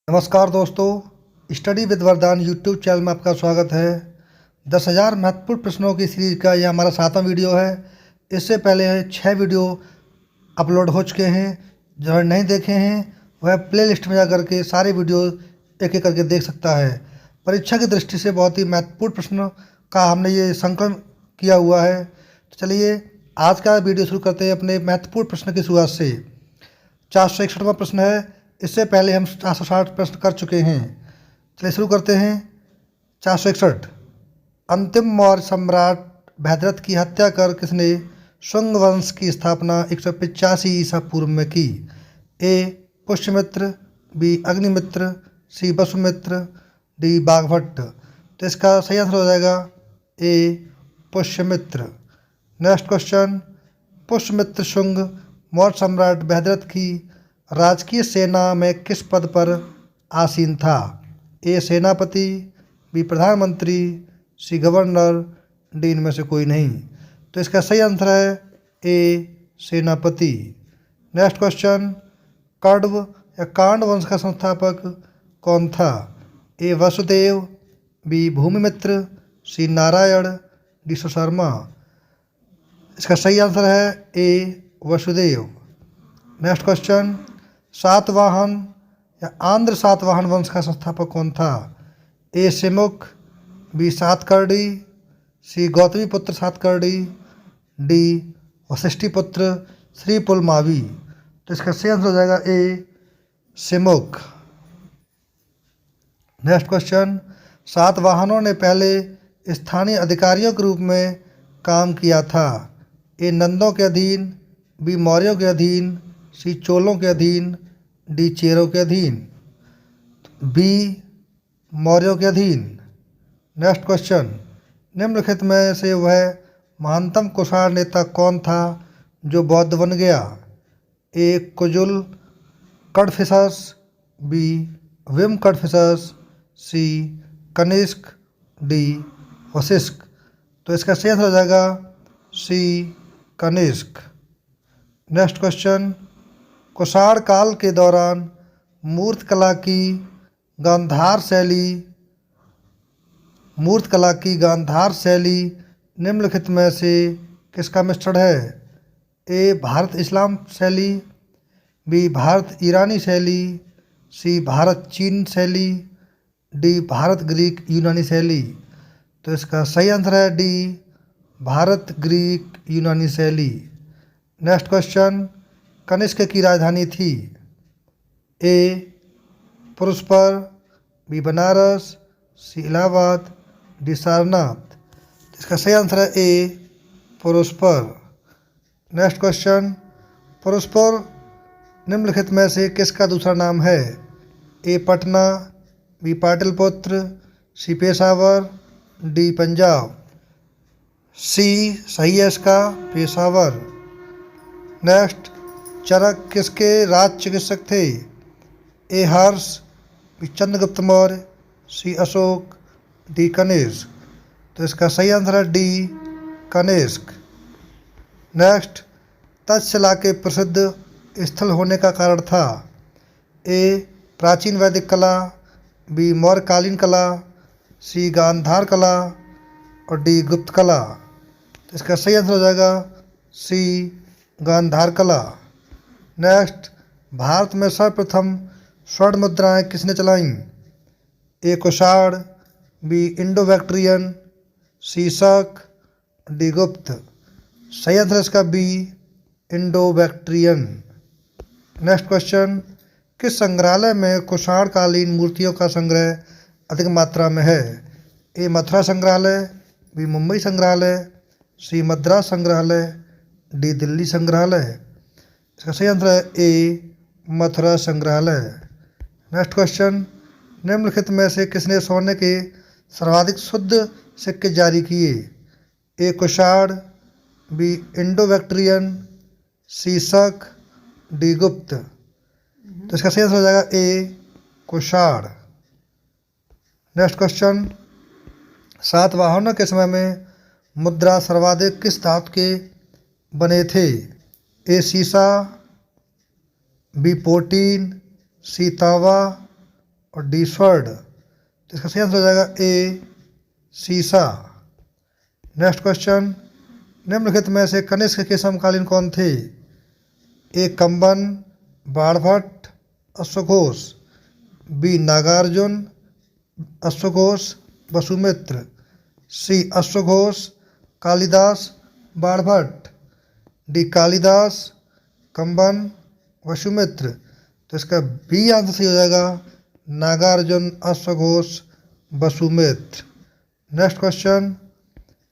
नमस्कार दोस्तों, study with वरदान यूट्यूब चैनल में आपका स्वागत है। 10,000 महत्वपूर्ण प्रश्नों की सीरीज का यह हमारा 7वां वीडियो है। इससे पहले 6 वीडियो अपलोड हो चुके हैं। जो नहीं देखे हैं वह प्लेलिस्ट में जा करके सारे वीडियो एक एक करके देख सकता है। परीक्षा की दृष्टि से बहुत ही महत्वपूर्ण प्रश्न का हमने ये संकलन किया हुआ है। तो चलिए आज का वीडियो शुरू करते हैं अपने महत्वपूर्ण प्रश्न की शुरुआत से। 461वां प्रश्न है। इससे पहले हम 460 प्रश्न कर चुके हैं। चलिए शुरू करते हैं। 461, अंतिम मौर्य सम्राट भद्रथ की हत्या कर किसने शुंग वंश की स्थापना 185 ईसा पूर्व में की? ए पुष्यमित्र, बी अग्निमित्र, सी वसुमित्र, डी बाघभट्ट। तो इसका सही आंसर हो जाएगा ए पुष्यमित्र। नेक्स्ट क्वेश्चन, पुष्यमित्र शुंग मौर्य सम्राट भद्रथ की राजकीय सेना में किस पद पर आसीन था? ए सेनापति, बी प्रधानमंत्री, सी गवर्नर, डी इनमें से कोई नहीं। तो इसका सही आंसर है ए सेनापति। नेक्स्ट क्वेश्चन, कण्व या कांड वंश का संस्थापक कौन था? ए वसुदेव, बी भूमिमित्र, सी नारायण, डी सुशर्मा। इसका सही आंसर है ए वसुदेव। नेक्स्ट क्वेश्चन, सातवाहन या आंध्र सातवाहन वंश का संस्थापक कौन था? ए सिमुख, बी सातकर्णी, सी गौतमी पुत्र सातकर्णी, डी वशिष्ठी पुत्र श्री पुलमावी। तो इसका सही आंसर हो जाएगा ए सिमुख। नेक्स्ट क्वेश्चन, सातवाहनों ने पहले स्थानीय अधिकारियों के रूप में काम किया था? ए नंदों के अधीन, बी मौर्यों के अधीन, सी चोलों के अधीन, डी चेरों के अधीन, बी मौर्यों के अधीन। नेक्स्ट क्वेश्चन, निम्नलिखित में से वह महानतम कुषाण नेता कौन था जो बौद्ध बन गया? ए कुजुल कडफिसस, बी विम कडफिसस, सी कनिष्क, डी वशिष्क। तो इसका सही आंसर हो जाएगा सी कनिष्क। नेक्स्ट क्वेश्चन, कुषाण काल के दौरान मूर्तिकला की गांधार शैली निम्नलिखित में से किसका मिश्रण है? ए भारत इस्लाम शैली, बी भारत ईरानी शैली, सी भारत चीन शैली, डी भारत ग्रीक यूनानी शैली। तो इसका सही आंसर है डी भारत ग्रीक यूनानी शैली। नेक्स्ट क्वेश्चन, कनिष्क की राजधानी थी? ए पुरुषपर, बी बनारस, सी इलाहाबाद, डी सारनाथ। इसका सही आंसर है ए पुरुषपर। नेक्स्ट क्वेश्चन, पुरुषपुर निम्नलिखित में से किसका दूसरा नाम है? ए पटना, बी पाटलिपुत्र, सी पेशावर, डी पंजाब। सी सही है इसका, पेशावर। नेक्स्ट, चरक किसके राज चिकित्सक थे? ए हर्ष, बी चंद्रगुप्त मौर्य, सी अशोक, डी कनिष्क। तो इसका सही आंसर है डी कनिष्क। नेक्स्ट, तक्षशिला के प्रसिद्ध स्थल होने का कारण था? ए प्राचीन वैदिक कला, बी मौर्यकालीन कला, सी गांधार कला और डी गुप्त कला। तो इसका सही आंसर हो जाएगा सी गांधार कला। नेक्स्ट, भारत में सर्वप्रथम स्वर्ण मुद्राएं किसने चलाईं? A Kushan, B Indo Bactrian, C Shaka, D Gupta. सही आंसर इसका B Indo Bactrian. Next question, किस संग्रहालय में कुषाण कालीन मूर्तियों का संग्रह अधिक मात्रा में है? ए मथुरा संग्रहालय, बी मुंबई संग्रहालय, सी मद्रास संग्रहालय, डी दिल्ली संग्रहालय। इसका सही आंसर है ए मथुरा संग्रहालय। नेक्स्ट क्वेश्चन, निम्नलिखित में से किसने सोने के सर्वाधिक शुद्ध सिक्के जारी किए? ए Kushan, B Indo Bactrian, C Shaka, D गुप्त। तो इसका सही आंसर हो जाएगा ए कुषाण। नेक्स्ट क्वेश्चन, सातवाहनों के समय में मुद्रा सर्वाधिक किस धातु के बने थे? ए सीसा, बी पोटीन, सी तांबा, और डी स्वर्ण। तो इसका सही आंसर हो जाएगा ए सीसा। नेक्स्ट क्वेश्चन, निम्नलिखित में से कनिष्क के समकालीन कौन थे? ए कंबन, बाणभट्ट, अश्वघोष, बी नागार्जुन, अश्वघोष, वसुमित्र, सी अश्वघोष, कालिदास, बाणभट्ट, डी कालिदास, कंबन, वसुमित्र। तो इसका बी आंसर सही हो जाएगा नागार्जुन, अश्वघोष, वसुमित्र। नेक्स्ट क्वेश्चन,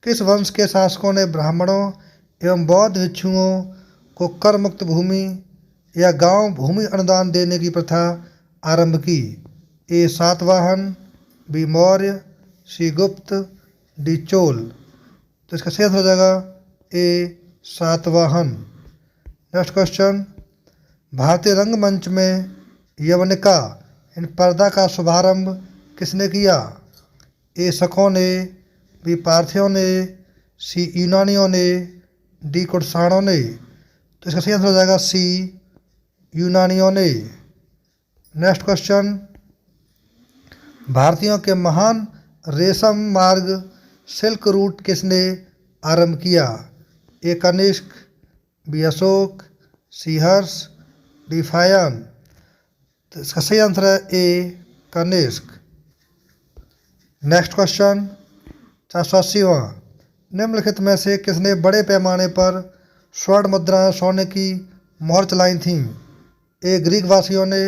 किस वंश के शासकों ने ब्राह्मणों एवं बौद्ध भिक्षुओं को कर मुक्त भूमि या गांव भूमि अनुदान देने की प्रथा आरंभ की? ए सातवाहन, बी मौर्य, सी गुप्त, डी चोल। तो इसका सही आंसर हो जाएगा ए सातवाहन। नेक्स्ट क्वेश्चन, भारतीय रंगमंच में यवनिका इन पर्दा का शुभारंभ किसने किया? ए शकों ने, बी पार्थियों ने, सी यूनानियों ने, डी कुषाणों ने। तो इसका सही आंसर हो जाएगा सी यूनानियों ने। नेक्स्ट क्वेश्चन, भारतीयों के महान रेशम मार्ग सिल्क रूट किसने आरंभ किया? ए कनिष्क, बी अशोक, सी हर्ष, डी फायन। तो इसका सही आंसर है ए कनिष्क। नेक्स्ट क्वेश्चन 480वां, निम्नलिखित में से किसने बड़े पैमाने पर स्वर्ण मुद्राएं सोने की मोहर चलाई थीं? ए ग्रीक वासियों ने,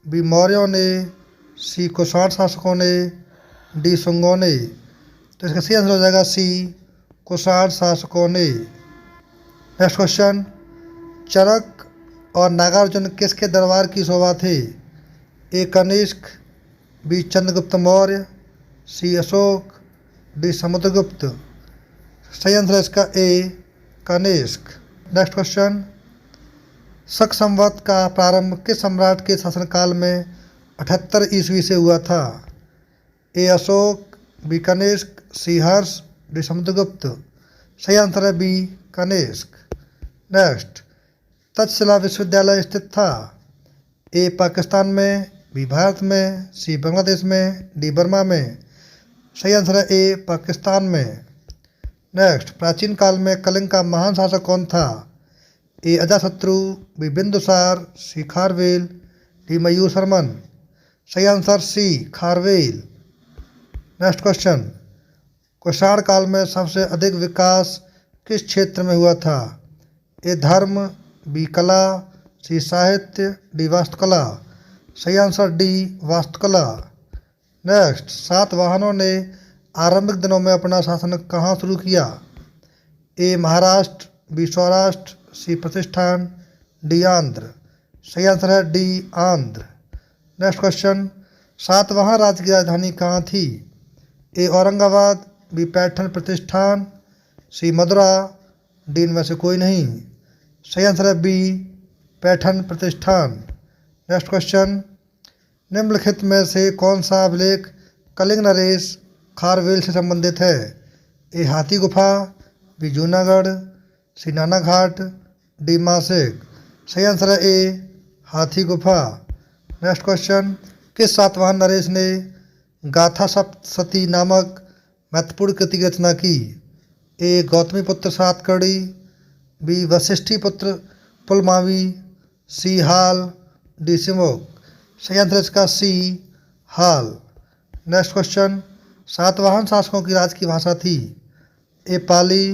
बी मौर्यों ने, सी कुषाण शासकों ने, डी शुंगों ने। तो इसका सही आंसर हो जाएगा सी कुषाण शासकों ने। नेक्स्ट क्वेश्चन, चरक और नागार्जुन किसके दरबार की शोभा थे? ए कनिष्क, बी चंद्रगुप्त मौर्य, सी अशोक, डी समुद्रगुप्त। सही आंसर है इसका ए कनिष्क। नेक्स्ट क्वेश्चन, शक संवत का प्रारंभ किस सम्राट के शासनकाल में 78 ईस्वी से हुआ था? ए अशोक, बी कनिष्क, सी हर्ष, डी समुद्रगुप्त। सही आंसर है बी कनिष्क। नेक्स्ट, तक्षशिला विश्वविद्यालय स्थित था? ए पाकिस्तान में, बी भारत में, सी बांग्लादेश में, डी बर्मा में। सही आंसर है ए पाकिस्तान में। नेक्स्ट, प्राचीन काल में कलिंग का महान शासक कौन था? A Ajatashatru, B Bindusara, C Kharavela, D Mayura Sharman. सही answer C Kharavela. Next question, Kushan काल में सबसे अधिक विकास किस क्षेत्र में हुआ था? ए धर्म, बी कला, सी साहित्य, डी वास्तुकला। सही आंसर डी वास्तुकला। नेक्स्ट, सातवाहनों ने आरंभिक दिनों में अपना शासन कहाँ शुरू किया? ए महाराष्ट्र, बी सौराष्ट्र, सी प्रतिष्ठान, डी आंध्र। सही आंसर है D Andhra. Next question, Satavahana राज्य की राजधानी कहाँ थी? ए औरंगाबाद, बी पैठन प्रतिष्ठान, सी मदुरा, डी इनमें से कोई नहीं। सही आंसर है बी पैठन प्रतिष्ठान। नेक्स्ट क्वेश्चन, निम्नलिखित में से कौन सा अभिलेख कलिंग नरेश खारवेल से संबंधित है? ए हाथी गुफा, बी जूनागढ़, सी नाना घाट, डी मासिक। सही आंसर है ए हाथी गुफा। नेक्स्ट क्वेश्चन, किस सातवाहन नरेश ने गाथा सप्तशती नामक महत्वपूर्ण कृति की रचना की? ए गौतमी पुत्र सातकर्णी, बी वशिष्ठी पुत्र पुलमावी, सी हाल, डी सिमोक। सही आंसर इसका सी हाल। नेक्स्ट क्वेश्चन, सातवाहन शासकों की राज की भाषा थी? ए पाली,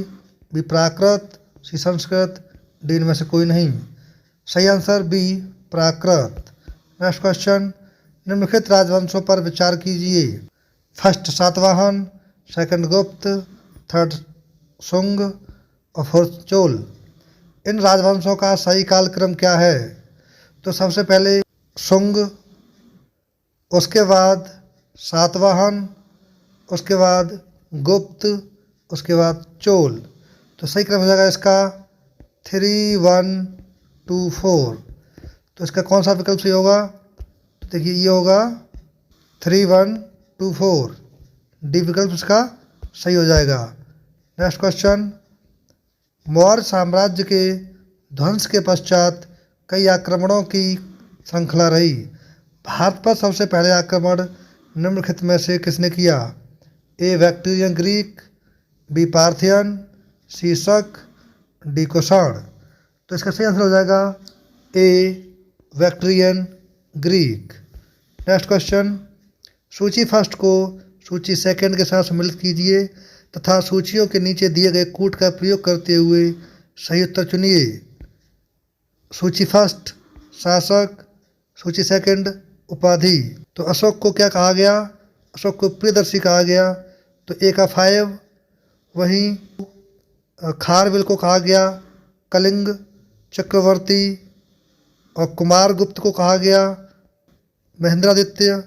बी प्राकृत, सी संस्कृत, डी इनमें से कोई नहीं। सही आंसर बी प्राकृत। नेक्स्ट क्वेश्चन, निम्नलिखित राजवंशों पर विचार कीजिए। फर्स्ट सातवाहन, सेकंड गुप्त, थर्ड शुंग और फोर्थ चोल। इन राजवंशों का सही कालक्रम क्या है? तो सबसे पहले शुंग, उसके बाद सातवाहन, उसके बाद गुप्त, उसके बाद चोल। तो सही क्रम हो जाएगा इसका 3, 1, 2, 4। तो इसका कौन सा विकल्प सही होगा? तो देखिए ये होगा 3, 1, 2, 4। डी विकल्प इसका सही हो जाएगा। नेक्स्ट क्वेश्चन, मौर्य साम्राज्य के ध्वंस के पश्चात कई आक्रमणों की श्रृंखला रही। भारत पर सबसे पहले आक्रमण निम्नलिखित में से किसने किया? ए बैक्ट्रियन ग्रीक, बी पार्थियन, सी शक, डी कुषाण। तो इसका सही आंसर हो जाएगा ए बैक्ट्रियन ग्रीक। नेक्स्ट क्वेश्चन, सूची फर्स्ट को सूची सेकंड के साथ सम्मिलित कीजिए तथा सूचियों के नीचे दिए गए कूट का प्रयोग करते हुए सही उत्तर चुनिए। सूची फर्स्ट शासक, सूची सेकंड उपाधि। तो अशोक को क्या कहा गया? अशोक को प्रियदर्शी कहा गया, तो ए का 5। वहीं खारवेल को कहा गया कलिंग चक्रवर्ती, और कुमारगुप्त को कहा गया महेंद्रादित्य,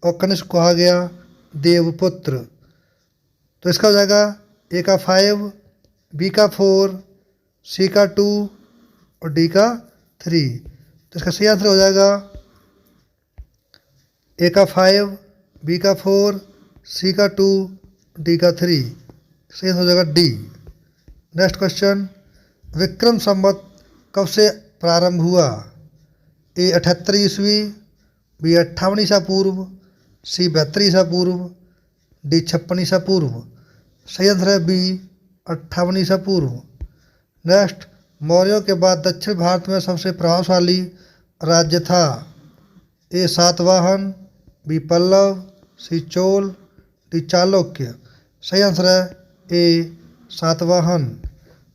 और कनिष्क को कहा गया देवपुत्र। तो इसका हो जाएगा ए का 5, बी का 4, सी का 2 और डी का 3। तो इसका सही आंसर हो जाएगा ए का 5, बी का 4, सी का 2, डी का 3। सही आंसर हो जाएगा D. Next question, Vikram Samvat कब से प्रारंभ हुआ? ए 78 ईस्वी, बी 58 ईसा पूर्व, सी 72 ईसा पूर्व, डी 56 ईसा पूर्व। सही आंसर है बी 58 ईसा पूर्व। नेक्स्ट, मौर्यों के बाद दक्षिण भारत में सबसे प्रभावशाली राज्य था? ए सातवाहन, बी पल्लव, सी चोल, डी चालुक्य। सही आंसर है ए सातवाहन।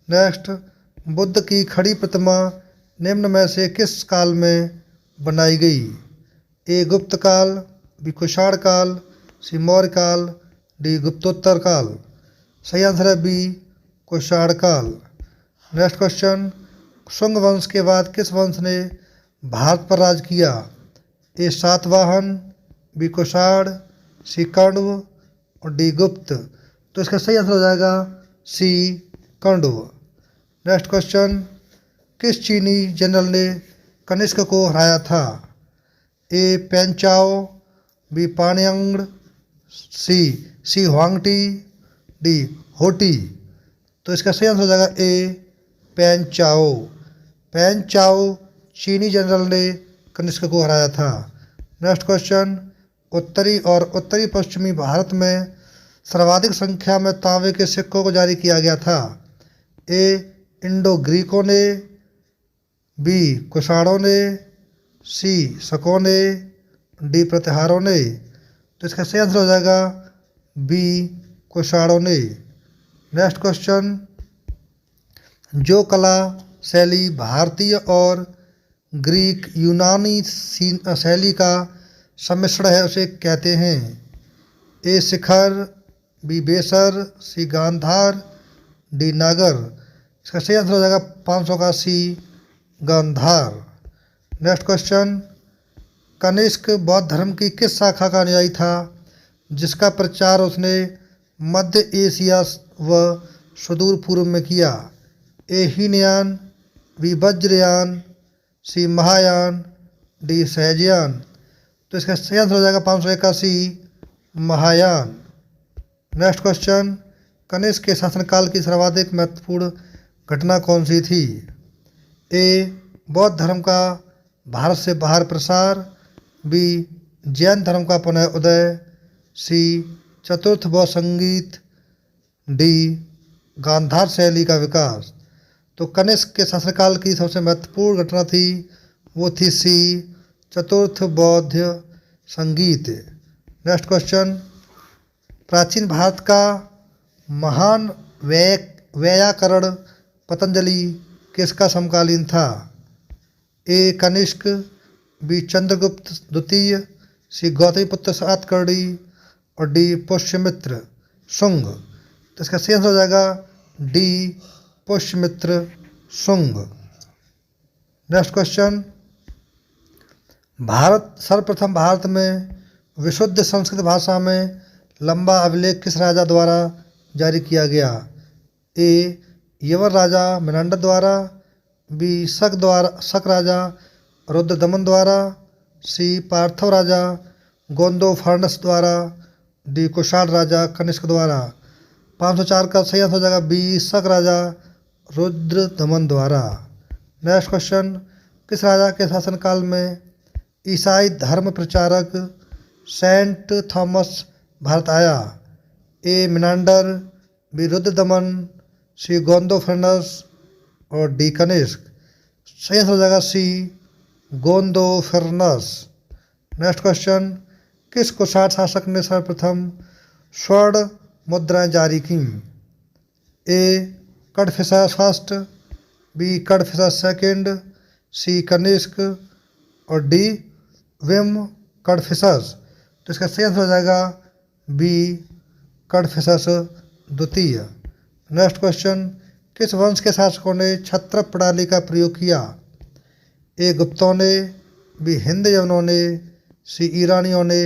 नेक्स्ट, बुद्ध की खड़ी प्रतिमा निम्न में से किस काल में बनाई गई? ए गुप्त काल, बी कुषाण काल, सी मौर्य काल, डी गुप्तोत्तर काल। सही आंसर है बी कुषाण काल। नेक्स्ट क्वेश्चन, शुंग वंश के बाद किस वंश ने भारत पर राज किया? ए सातवाहन, बी कुषाण, सी कण्व और डी गुप्त। तो इसका सही आंसर हो जाएगा सी कण्व। नेक्स्ट क्वेश्चन, किस चीनी जनरल ने कनिष्क को हराया था? ए पेंचाओ, बी पान्यांग, सी हुआंगटी, डी होटी। तो इसका सही आंसर हो जाएगा ए पेंचाओ। पेंचाओ चीनी जनरल ने कनिष्क को हराया था। नेक्स्ट क्वेश्चन, उत्तरी और उत्तरी पश्चिमी भारत में सर्वाधिक संख्या में तांबे के सिक्कों को जारी किया गया था? ए इंडो ग्रीकों ने, बी कुषाणों ने, सी शकों ने, डी प्रतिहारों ने। तो इसका सही आंसर हो जाएगा बी कुषाणों ने। नेक्स्ट क्वेश्चन, जो कला शैली भारतीय और ग्रीक यूनानी शैली का सम्मिश्रण है उसे कहते हैं? ए शिखर, बी बेसर, सी गांधार, डी नागर। इसका सही आंसर हो जाएगा 500 का सी गांधार। नेक्स्ट क्वेश्चन, कनिष्क बौद्ध धर्म की किस शाखा का अनुयायी था जिसका प्रचार उसने मध्य एशिया व सुदूर पूर्व में किया? ए हीनयान, बी वज्रयान, सी महायान, डी सहजयान। तो इसका सही आंसर हो जाएगा 581 महायान। नेक्स्ट क्वेश्चन, कनिष्क के शासनकाल की सर्वाधिक महत्वपूर्ण घटना कौन सी थी? ए बौद्ध धर्म का भारत से बाहर प्रसार, बी जैन धर्म का पुनः उदय, सी चतुर्थ बौद्ध संगीत, डी गांधार शैली का विकास। तो कनिष्क के शासनकाल की सबसे महत्वपूर्ण घटना थी वो थी सी चतुर्थ बौद्ध संगीत। नेक्स्ट क्वेश्चन, प्राचीन भारत का महान वैयाकरण पतंजलि किसका समकालीन था? ए कनिष्क, बी चंद्रगुप्त द्वितीय, सी गौतमीपुत्र सातकर्णी और डी पुष्यमित्र शुंग। तो इसका सही आंसर हो जाएगा D Pushyamitra Shunga. Next question, सर्वप्रथम भारत में विशुद्ध संस्कृत भाषा में लंबा अभिलेख किस राजा द्वारा जारी किया गया? ए यवन राजा मेनांडर द्वारा, बी शक राजा रुद्रदमन द्वारा, सी पार्थव राजा गोंदोफर्णस द्वारा, डी कुषाण राजा कनिष्क द्वारा। 504 का सही आंसर हो जाएगा बी शक राजा रुद्रदमन द्वारा। नेक्स्ट क्वेश्चन, किस राजा के शासनकाल में ईसाई धर्म प्रचारक सेंट थॉमस भारत आया। ए मिनांडर, बी रुद्रदमन, सी गोंदोफेरनस और डी कनिष्क। सही आंसर हो जाएगा सी गोंदोफेरनस। नेक्स्ट क्वेश्चन, किस कुषाण शासक ने सर्वप्रथम स्वर्ण मुद्राएं जारी की? A Kadphises first, B Kadphises second, C Kanishka और डी विम कडफिसेस। तो इसका सही आंसर हो जाएगा बी कडफिसेस द्वितीय। नेक्स्ट क्वेश्चन, किस वंश के शासकों ने छत्रप प्रणाली का प्रयोग किया? ए गुप्तों ने, बी हिंद यवनों ने, सी ईरानियों ने,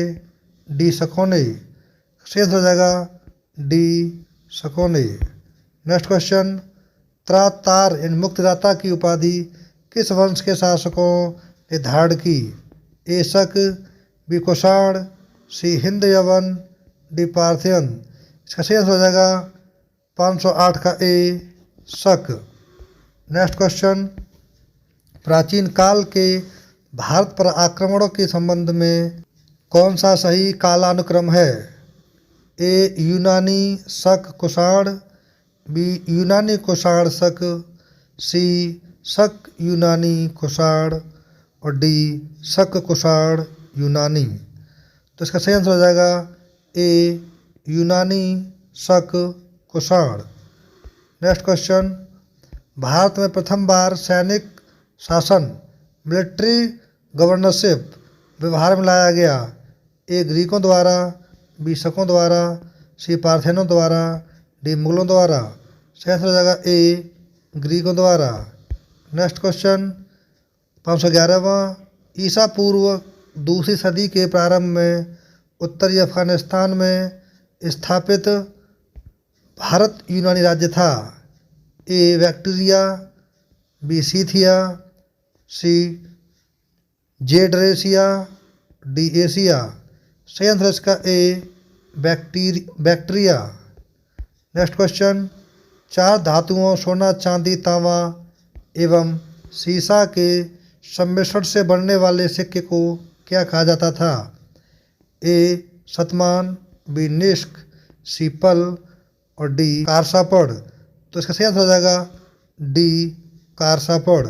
डी शकों ने। सही आंसर हो जाएगा डी शकों ने। नेक्स्ट क्वेश्चन, त्रातार इन मुक्तिदाता की उपाधि किस वंश के शासकों ने धारण की? ए शक, बी कुषाण, सी हिंद यवन, डी पार्थियन। इसका सही आंसर हो जाएगा 508 का ए शक। नेक्स्ट क्वेश्चन, प्राचीन काल के भारत पर आक्रमणों के संबंध में कौन सा सही कालानुक्रम है? ए यूनानी शक कुषाण, बी यूनानी कुषाण शक, सी शक यूनानी कुषाण और डी शक कुषाण यूनानी। तो इसका सही आंसर हो जाएगा ए यूनानी शक कुषाण। नेक्स्ट क्वेश्चन, भारत में प्रथम बार सैनिक शासन मिलिट्री गवर्नरशिप व्यवहार में लाया गया। ए ग्रीकों द्वारा, बी शकों द्वारा, सी पार्थियनों द्वारा, डी मुगलों द्वारा। सही आंसर हो जाएगा ए ग्रीकों द्वारा। नेक्स्ट क्वेश्चन 511वां, ईसा पूर्व दूसरी सदी के प्रारंभ में उत्तरी अफगानिस्तान में स्थापित भारत यूनानी राज्य था। ए बैक्टीरिया, बी सीथिया, सी जेड्रेसिया, डी एशिया। सही आंसर इसका ए बैक्टीरिया। नेक्स्ट क्वेश्चन, चार धातुओं सोना चांदी तांबा एवं सीसा के सम्मिश्रण से बनने वाले सिक्के को क्या कहा जाता था? ए शतमान, बी निष्क, सी पल और डी कारसापड़। तो इसका सही आंसर हो जाएगा डी कारसापड़।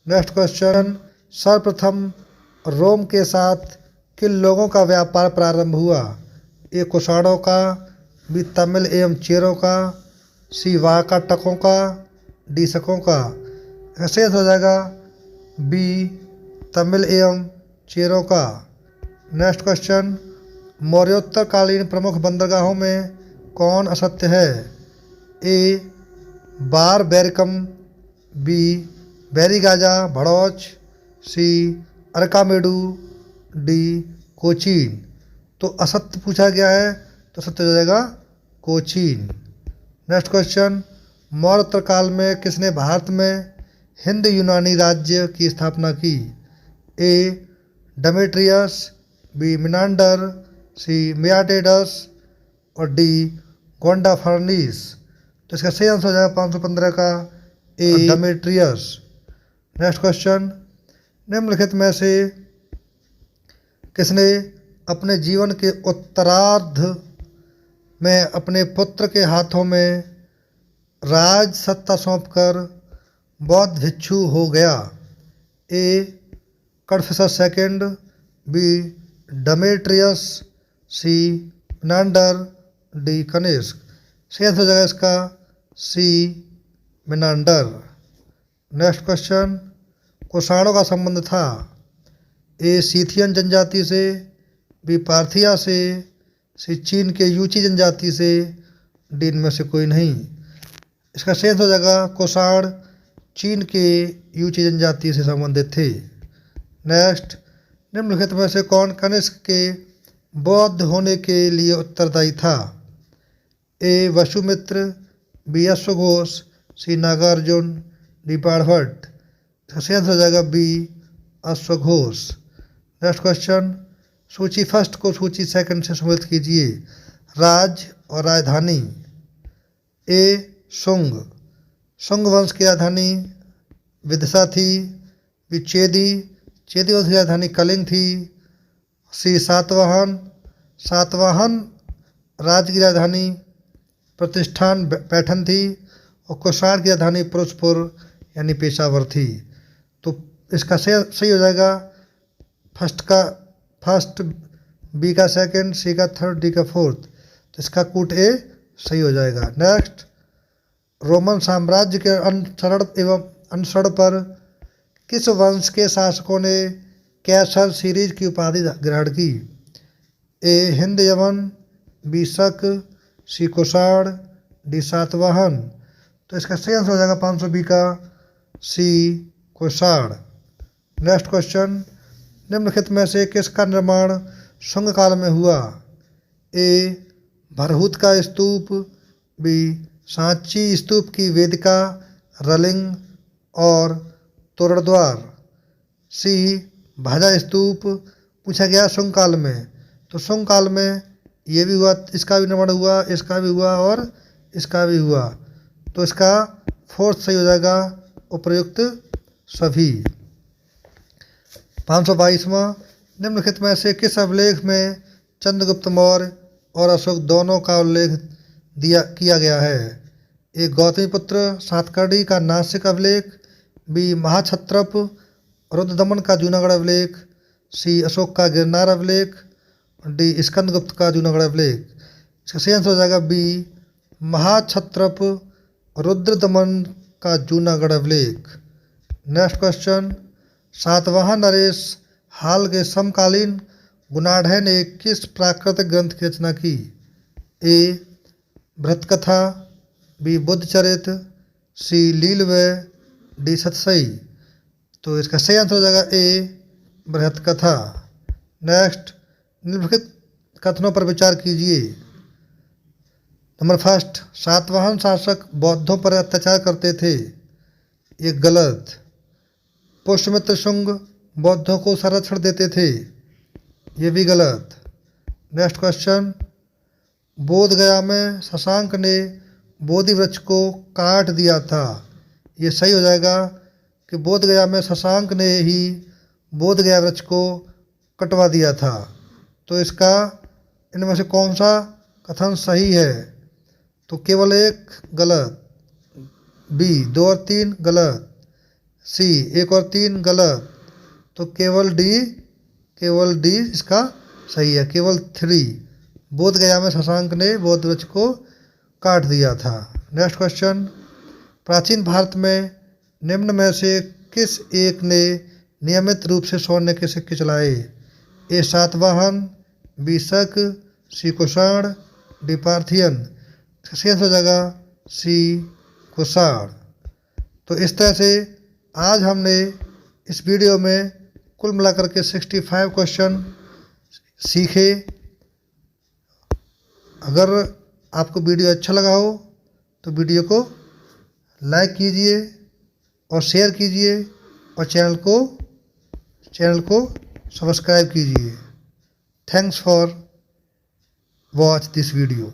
नेक्स्ट क्वेश्चन, सर्वप्रथम रोम के साथ किन लोगों का व्यापार प्रारंभ हुआ? ए कुषाणों का, बी तमिल एवं चेरों का, सी वाकाटकों का, डी शकों का। इसका सही आंसर हो जाएगा बी तमिल एवं चेरों का। नेक्स्ट क्वेश्चन, मौर्योत्तरकालीन प्रमुख बंदरगाहों में कौन असत्य है? ए बार बैरिकम, बी बैरीगाजा भड़ौच, सी अरकामेडू, डी कोचीन। तो असत्य पूछा गया है तो सत्य हो जाएगा कोचीन। नेक्स्ट क्वेश्चन, मौर्योत्तर काल में किसने भारत में हिंद यूनानी राज्य की स्थापना की? ए डेमेट्रियस, बी मिनांडर, सी मियाटेडस और डी गोंडाफर्निस। तो इसका सही आंसर हो जाएगा 515 का ए डेमेट्रियस। नेक्स्ट क्वेश्चन, निम्नलिखित में से किसने अपने जीवन के उत्तरार्ध में अपने पुत्र के हाथों में राज सत्ता सौंपकर बौद्ध भिक्षु हो गया? ए कडफिसेस सेकंड, बी डेमेट्रियस, सी मिनांडर, डी कनिष्क। सही आंसर हो जाएगा इसका सी मिनांडर। नेक्स्ट क्वेश्चन, कुषाणों का संबंध था? ए सीथियन जनजाति से, बी पार्थिया से, सी चीन के यूची जनजाति से, डी इनमें से कोई नहीं। इसका सही आंसर हो जाएगा कुषाण चीन के यूची जनजाति से संबंधित थे। नेक्स्ट, निम्नलिखित में से कौन कनिष्क के बौद्ध होने के लिए उत्तरदायी था? ए वसुमित्र, बी अश्वघोष, सी नागार्जुन, डी बाणभट्ट। सही आंसर हो जाएगा बी अश्वघोष। नेक्स्ट क्वेश्चन, सूची फर्स्ट को सूची सेकंड से सम्मिलित कीजिए। राज और राजधानी। ए शुंग, शुंग वंश की राजधानी विदिशा थी। बी चेदी, चेदियों की राजधानी कलिंग थी। सी सातवाहन राज्य की राजधानी प्रतिष्ठान पैठन थी। और कुषाण की राजधानी फिरोजपुर यानी पेशावर थी। तो इसका सही हो जाएगा फर्स्ट, बी का सेकंड, सी का थर्ड, डी का फोर्थ। तो इसका कूट ए सही हो जाएगा। नेक्स्ट, रोमन साम्राज्य के अनुसरण पर किस वंश के शासकों ने कैसर सीरीज की उपाधि ग्रहण की? ए हिंद यवन, बी शक, सी कुषाण, डी सातवाहन। तो इसका सही आंसर हो जाएगा 520 का सी कुषाण। नेक्स्ट क्वेश्चन, निम्नलिखित में से किसका निर्माण शुंग काल में हुआ? ए भरहुत का स्तूप, बी सांची स्तूप की वेदिका, रलिंग और तोरणद्वार, सी भाजा स्तूप। पूछा गया शुंग काल में, तो शुंग काल में ये भी हुआ, इसका भी निर्माण हुआ, इसका भी हुआ और इसका भी हुआ। तो इसका फोर्थ सही हो जाएगा उपर्युक्त सभी। 522वां, निम्नलिखित में से किस अभिलेख में चंद्रगुप्त मौर्य और अशोक दोनों का उल्लेख किया गया है? ए गौतमीपुत्र सातकर्णी का नासिक अभिलेख, बी महाक्षत्रप रुद्रदमन का जूनागढ़ अभिलेख, सी अशोक का गिरनार अभिलेख, डी स्कंदगुप्त का जूनागढ़ अभिलेख। इसका सही आंसर हो जाएगा बी महाक्षत्रप रुद्रदमन का जूनागढ़ अभिलेख। नेक्स्ट क्वेश्चन, सातवाहन नरेश हाल के समकालीन गुणाढ़ ने किस प्राकृतिक ग्रंथ की रचना की? ए बृहत कथा, बी बुद्धचरित, सी लीलवय, डी सतसई। तो इसका सही आंसर हो जाएगा ए बृहत कथा। नेक्स्ट, निम्नलिखित कथनों पर विचार कीजिए। नंबर फर्स्ट, सातवाहन शासक बौद्धों पर अत्याचार करते थे, ये गलत। पुष्यमित्र शुंग बौद्धों को संरक्षण देते थे, ये भी गलत। नेक्स्ट क्वेश्चन, बोध गया में शशांक ने बोधि वृक्ष को काट दिया था, ये सही हो जाएगा कि बोध गया में शशांक ने ही बोध गया वृक्ष को कटवा दिया था। तो इसका इनमें से कौन सा कथन सही है? तो केवल एक गलत, बी 2 और 3 गलत, सी 1 और 3 गलत। तो केवल डी इसका सही है, केवल 3। बोध गया में शशांक ने बोध वृक्ष को काट दिया था। नेक्स्ट क्वेश्चन, प्राचीन भारत में निम्न में से किस एक ने नियमित रूप से स्वर्ण के सिक्के चलाए? ए सातवाहन, बी शक, सी कुषाण, डी पार्थियन। सही आंसर हो जाएगा सी कुषाण। तो इस तरह से आज हमने इस वीडियो में कुल मिलाकर के 65 क्वेश्चन सीखे। अगर आपको वीडियो अच्छा लगा हो तो वीडियो को लाइक कीजिए और शेयर कीजिए और चैनल को सब्सक्राइब कीजिए। Thanks for watch this video.